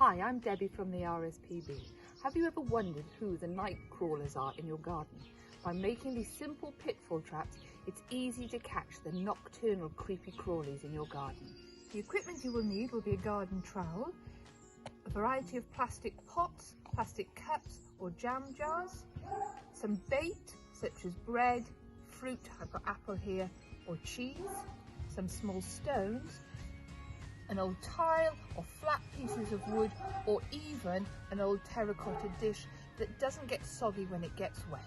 Hi, I'm Debbie from the RSPB. Have you ever wondered who the night crawlers are in your garden? By making these simple pitfall traps, it's easy to catch the nocturnal creepy crawlies in your garden. The equipment you will need will be a garden trowel, a variety of plastic pots, plastic cups or jam jars, some bait such as bread, fruit, I've got apple here, or cheese, some small stones, an old tile or flat pieces of wood, or even an old terracotta dish that doesn't get soggy when it gets wet.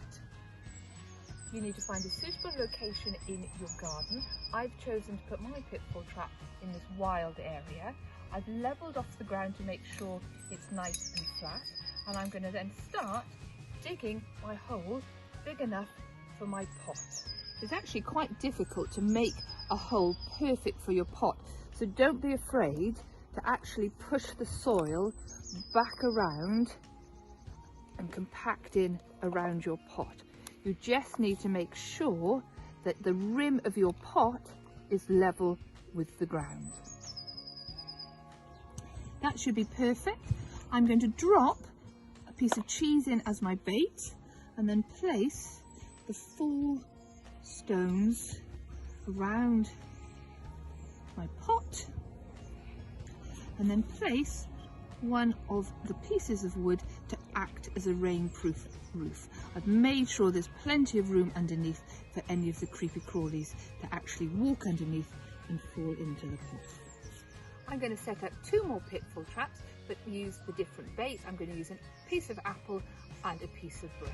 You need to find a suitable location in your garden. I've chosen to put my pitfall trap in this wild area. I've levelled off the ground to make sure it's nice and flat, and I'm going to then start digging my hole big enough for my pot. It's actually quite difficult to make a hole perfect for your pot, so don't be afraid to actually push the soil back around and compact in around your pot. You just need to make sure that the rim of your pot is level with the ground. That should be perfect. I'm going to drop a piece of cheese in as my bait and then place the 4 stones around my pot, and then place one of the pieces of wood to act as a rainproof roof. I've made sure there's plenty of room underneath for any of the creepy crawlies to actually walk underneath and fall into the pot. I'm going to set up 2 more pitfall traps, but use the different bait. I'm going to use a piece of apple and a piece of bread.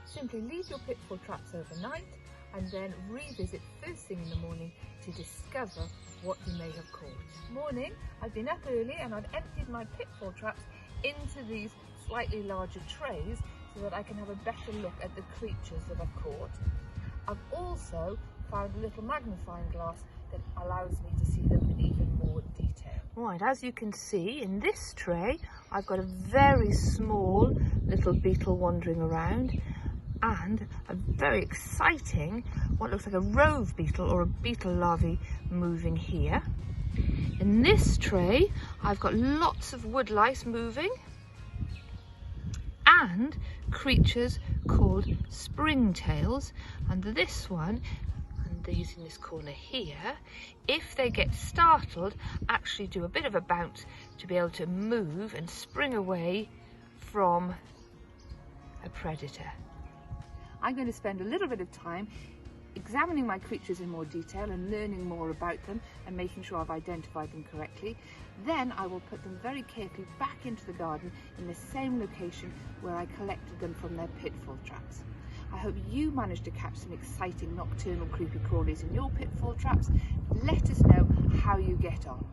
Simply leave your pitfall traps overnight and then revisit first thing in the morning to discover what you may have caught. Morning, I've been up early and I've emptied my pitfall traps into these slightly larger trays so that I can have a better look at the creatures that I've caught. I've also found a little magnifying glass that allows me to see them in even more detail. Right, as you can see in this tray, I've got a very small little beetle wandering around, and a very exciting, what looks like a rove beetle or a beetle larvae moving here. In this tray, I've got lots of wood lice moving and creatures called springtails, and this one, and these in this corner here, if they get startled, actually do a bit of a bounce to be able to move and spring away from a predator. I'm going to spend a little bit of time examining my creatures in more detail and learning more about them and making sure I've identified them correctly. Then I will put them very carefully back into the garden in the same location where I collected them from their pitfall traps. I hope you managed to catch some exciting nocturnal creepy crawlies in your pitfall traps. Let us know how you get on.